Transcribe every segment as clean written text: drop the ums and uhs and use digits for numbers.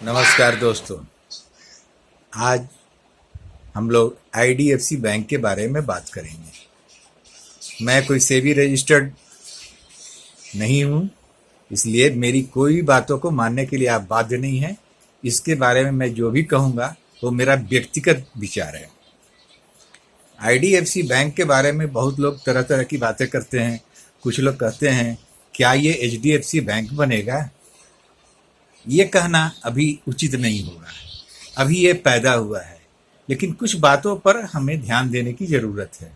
नमस्कार दोस्तों। आज हम लोग आईडीएफसी बैंक के बारे में बात करेंगे। मैं कोई सेबी रजिस्टर्ड नहीं हूँ, इसलिए मेरी कोई बातों को मानने के लिए आप बाध्य नहीं हैं। इसके बारे में मैं जो भी कहूँगा वो मेरा व्यक्तिगत विचार है। आईडीएफसी बैंक के बारे में बहुत लोग तरह तरह की बातें करते हैं। कुछ लोग कहते हैं क्या ये एचडीएफसी बैंक बनेगा। ये कहना अभी उचित नहीं होगा, अभी ये पैदा हुआ है, लेकिन कुछ बातों पर हमें ध्यान देने की ज़रूरत है।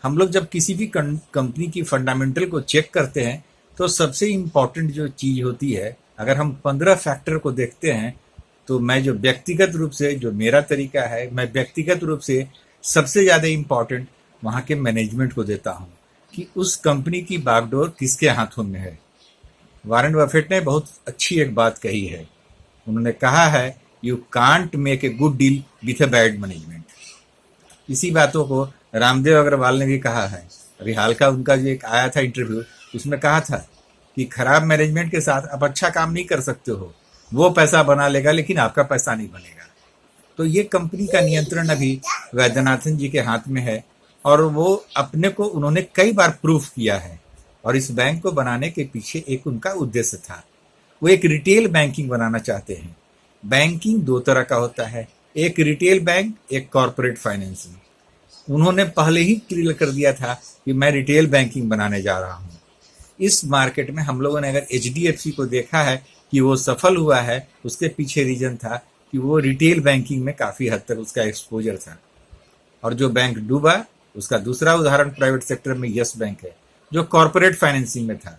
हम लोग जब किसी भी कंपनी की फंडामेंटल को चेक करते हैं तो सबसे इम्पॉर्टेंट जो चीज़ होती है, अगर हम 15 फैक्टर को देखते हैं तो मैं जो व्यक्तिगत रूप से, जो मेरा तरीका है, मैं व्यक्तिगत रूप से सबसे ज़्यादा इम्पॉर्टेंट वहाँ के मैनेजमेंट को देता हूँ कि उस कंपनी की बागडोर किसके हाथों में है। वॉरेन बफेट ने बहुत अच्छी एक बात कही है। उन्होंने कहा है you can't make a good deal with a bad management. इसी बातों को रामदेव अग्रवाल ने भी कहा है। अभी हाल का उनका जो एक आया था इंटरव्यू, उसमें कहा था कि खराब मैनेजमेंट के साथ आप अच्छा काम नहीं कर सकते हो, वो पैसा बना लेगा लेकिन आपका पैसा नहीं बनेगा। तो ये कंपनी का नियंत्रण अभी वैद्यनाथन जी के हाथ में है और वो अपने को उन्होंने कई बार प्रूफ किया है। और इस बैंक को बनाने के पीछे एक उनका उद्देश्य था। वो एक रिटेल बैंकिंग बनाना चाहते हैं। बैंकिंग दो तरह का होता है, एक रिटेल बैंक, एक कॉरपोरेट फाइनेंसिंग। उन्होंने पहले ही क्लियर कर दिया था कि मैं रिटेल बैंकिंग बनाने जा रहा हूँ। इस मार्केट में हम लोगों ने अगर एचडीएफसी को देखा है कि वो सफल हुआ है, उसके पीछे रीजन था कि वो रिटेल बैंकिंग में काफ़ी हद तक उसका एक्सपोजर था। और जो बैंक डूबा उसका दूसरा उदाहरण प्राइवेट सेक्टर में यस बैंक है, जो कॉरपोरेट फाइनेंसिंग में था।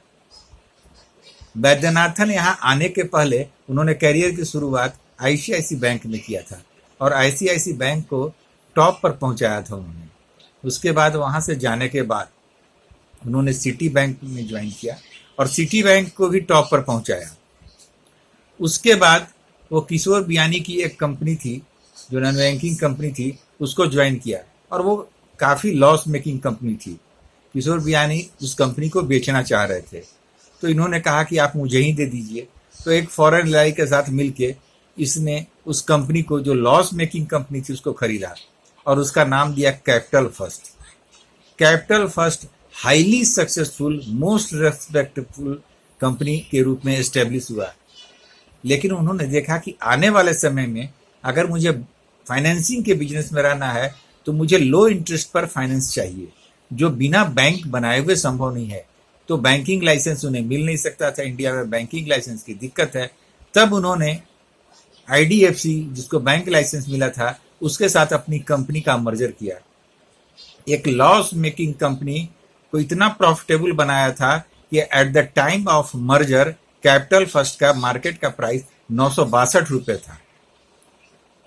वैद्यनाथन यहाँ आने के पहले उन्होंने करियर की शुरुआत आईसीआईसी बैंक में किया था और आईसीआईसी बैंक को टॉप पर पहुंचाया था उन्होंने। उसके बाद वहाँ से जाने के बाद उन्होंने सिटी बैंक में ज्वाइन किया और सिटी बैंक को भी टॉप पर पहुंचाया। उसके बाद वो किशोर बियानी की एक कंपनी थी जो नॉन बैंकिंग कंपनी थी, उसको ज्वाइन किया और वो काफ़ी लॉस मेकिंग कंपनी थी। किशोर बियानी उस कंपनी को बेचना चाह रहे थे, तो इन्होंने कहा कि आप मुझे ही दे दीजिए। तो एक फॉरेन एलआई के साथ मिलके इसने उस कंपनी को, जो लॉस मेकिंग कंपनी थी, उसको खरीदा और उसका नाम दिया capital first. Capital first highly successful, most respectful company के रूप में एस्टेब्लिश हुआ। लेकिन उन्होंने देखा कि आने वाले समय में अगर मुझे फाइनेंसिंग के बिजनेस में रहना है तो मुझे लो इंटरेस्ट पर फाइनेंस चाहिए, जो बिना बैंक बनाए हुए संभव नहीं है। तो बैंकिंग लाइसेंस उन्हें मिल नहीं सकता था, इंडिया में बैंकिंग लाइसेंस की दिक्कत है। तब उन्होंने आईडीएफसी, जिसको बैंक लाइसेंस मिला था, उसके साथ अपनी कंपनी का मर्जर किया। एक लॉस मेकिंग कंपनी को इतना प्रॉफिटेबल बनाया था कि at the time of merger capital first का मार्केट का प्राइस 962 रुपये था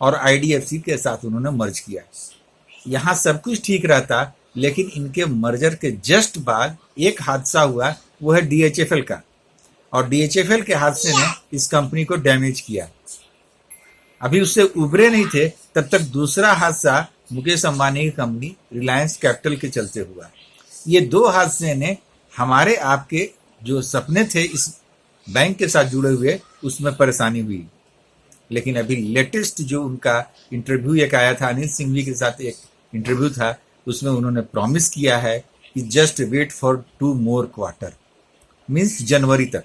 और आईडीएफसी के साथ उन्होंने मर्ज किया। यहाँ सब कुछ ठीक रहता, लेकिन इनके मर्जर के जस्ट बाद एक हादसा हुआ, वो है डीएचएफएल का। और डीएचएफएल के हादसे ने इस कंपनी को डैमेज किया। अभी उससे उभरे नहीं थे तब तक दूसरा हादसा मुकेश अंबानी की कंपनी रिलायंस कैपिटल के चलते हुआ। ये दो हादसे ने हमारे आपके जो सपने थे इस बैंक के साथ जुड़े हुए, उसमें परेशानी हुई। लेकिन अभी लेटेस्ट जो उनका इंटरव्यू एक आया था, अनिल सिंघवी के साथ एक इंटरव्यू था, उसमें उन्होंने प्रॉमिस किया है कि just wait for 2 more quarter, means जनवरी तक।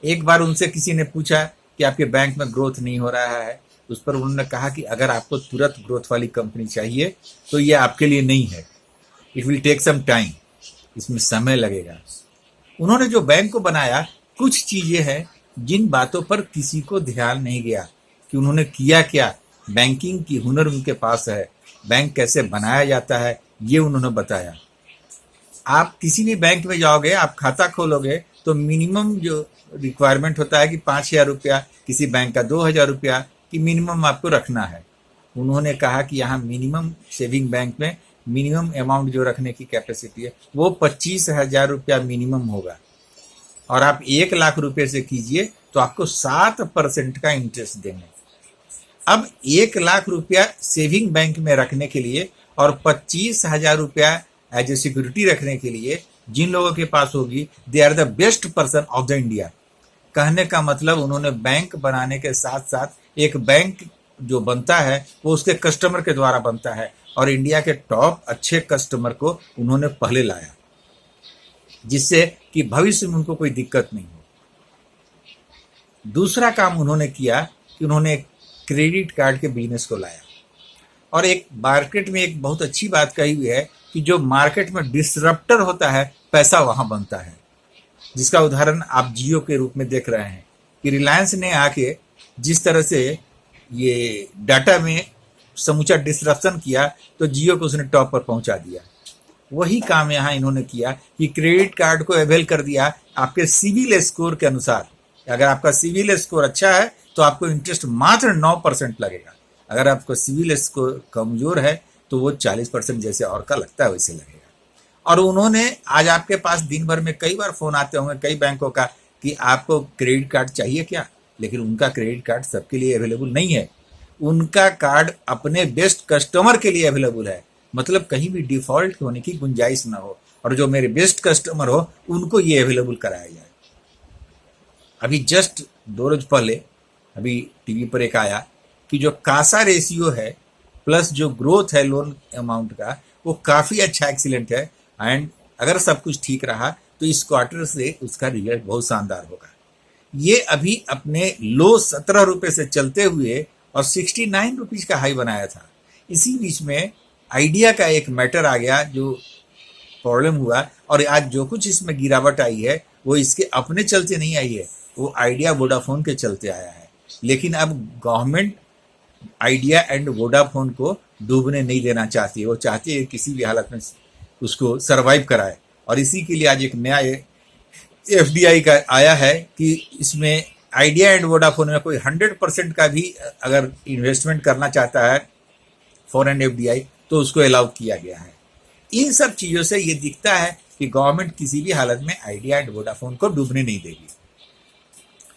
एक बार उनसे किसी ने पूछा कि आपके बैंक में ग्रोथ नहीं हो रहा है, उस पर उन्होंने कहा कि अगर आपको तुरंत ग्रोथ वाली कंपनी चाहिए तो ये आपके लिए नहीं है, it will take some time, इसमें समय लगेगा। उन्होंने जो बैंक को बनाया, कुछ चीज़ें हैं जिन बातों पर किसी को ध्यान नहीं गया कि उन्होंने किया क्या। बैंकिंग की हुनर उनके पास है, बैंक कैसे बनाया जाता है ये उन्होंने बताया। आप किसी भी बैंक में जाओगे, आप खाता खोलोगे तो मिनिमम जो रिक्वायरमेंट होता है कि 5,000 रुपया, किसी बैंक का 2,000 रुपया की मिनिमम आपको रखना है। उन्होंने कहा कि यहाँ मिनिमम सेविंग बैंक में मिनिमम अमाउंट जो रखने की कैपेसिटी है वो 25,000 रुपया मिनिमम होगा। और आप 1 लाख रुपये से कीजिए तो आपको 7% का इंटरेस्ट देंगे। अब 1 लाख रुपया सेविंग बैंक में रखने के लिए और 25,000 रुपया एज ए सिक्योरिटी रखने के लिए जिन लोगों के पास होगी, they are the best person of the India. कहने का मतलब उन्होंने बैंक बनाने के साथ साथ एक बैंक जो बनता है वो उसके कस्टमर के द्वारा बनता है, और इंडिया के टॉप अच्छे कस्टमर को उन्होंने पहले लाया, जिससे कि भविष्य में उनको कोई दिक्कत नहीं हो। दूसरा काम उन्होंने किया कि उन्होंने क्रेडिट कार्ड के बिजनेस को लाया, और एक मार्केट में एक बहुत अच्छी बात कही हुई है कि जो मार्केट में डिसरप्टर होता है पैसा वहां बनता है, जिसका उदाहरण आप जियो के रूप में देख रहे हैं कि रिलायंस ने आके जिस तरह से ये डाटा में समूचा डिसरप्शन किया तो जियो को उसने टॉप पर पहुंचा दिया। वही काम यहाँ इन्होंने किया कि क्रेडिट कार्ड को अवेल कर दिया आपके सिविल स्कोर के अनुसार। अगर आपका सिविल स्कोर अच्छा है तो आपको इंटरेस्ट मात्र 9% लगेगा, अगर आपका सिविल स्कोर कमजोर है तो वो 40% जैसे और का लगता है वैसे लगेगा। और उन्होंने आज आपके पास दिन भर में कई बार फोन आते होंगे कई बैंकों का कि आपको क्रेडिट कार्ड चाहिए क्या, लेकिन उनका क्रेडिट कार्ड सबके लिए अवेलेबल नहीं है। उनका कार्ड अपने बेस्ट कस्टमर के लिए अवेलेबल है, मतलब कहीं भी डिफॉल्ट होने की गुंजाइश ना हो, और जो मेरे बेस्ट कस्टमर हो उनको ये अवेलेबल कराया जाए। अभी जस्ट 2 रोज पहले अभी टीवी पर एक आया कि जो कासा रेशियो है प्लस जो ग्रोथ है लोन अमाउंट का वो काफ़ी अच्छा एक्सीलेंट है, एंड अगर सब कुछ ठीक रहा तो इस क्वार्टर से उसका रिजल्ट बहुत शानदार होगा। ये अभी अपने लो 17 रुपये से चलते हुए और 69 रुपीज़ का हाई बनाया था। इसी बीच में आइडिया का एक मैटर आ गया जो प्रॉब्लम हुआ, और आज जो कुछ इसमें गिरावट आई है वो इसके अपने चलते नहीं आई है, वो आइडिया वोडाफोन के चलते आया है। लेकिन अब गवर्नमेंट आइडिया एंड वोडाफोन को डूबने नहीं देना चाहती है, वो चाहती है किसी भी हालत में उसको सरवाइव कराए, और इसी के लिए आज एक नया एफडीआई का आया है कि इसमें आइडिया एंड वोडाफोन में कोई 100% का भी अगर इन्वेस्टमेंट करना चाहता है फॉरेन एफडीआई तो उसको अलाउ किया गया है। इन सब चीज़ों से ये दिखता है कि गवर्नमेंट किसी भी हालत में आइडिया एंड वोडाफोन को डूबने नहीं देगी,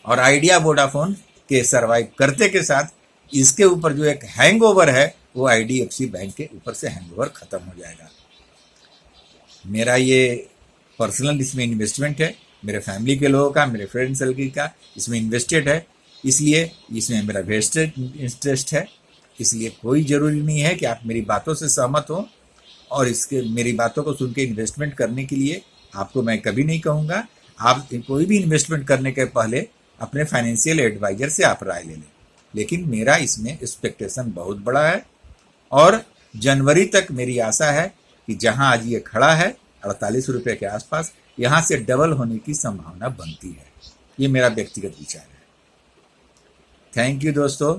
और आइडिया वोडाफोन के सरवाइव करते के साथ इसके ऊपर जो एक हैंगओवर है वो आईडीएफसी बैंक के ऊपर से हैंगओवर खत्म हो जाएगा। मेरा ये पर्सनल इसमें इन्वेस्टमेंट है, मेरे फैमिली के लोगों का, मेरे फ्रेंड सर्कल का इसमें इन्वेस्टेड है, इसलिए इसमें मेरा वेस्टेड इंटरेस्ट है। इसलिए कोई ज़रूरी नहीं है कि आप मेरी बातों से सहमत हो, और इसके मेरी बातों को सुन के इन्वेस्टमेंट करने के लिए आपको मैं कभी नहीं कहूँगा। आप कोई भी इन्वेस्टमेंट करने के पहले अपने फाइनेंशियल एडवाइजर से आप राय ले लें, लेकिन मेरा इसमें एक्सपेक्टेशन बहुत बड़ा है, और जनवरी तक मेरी आशा है कि जहां आज ये खड़ा है 48 रुपये के आसपास, यहाँ से डबल होने की संभावना बनती है। ये मेरा व्यक्तिगत विचार है। थैंक यू दोस्तों।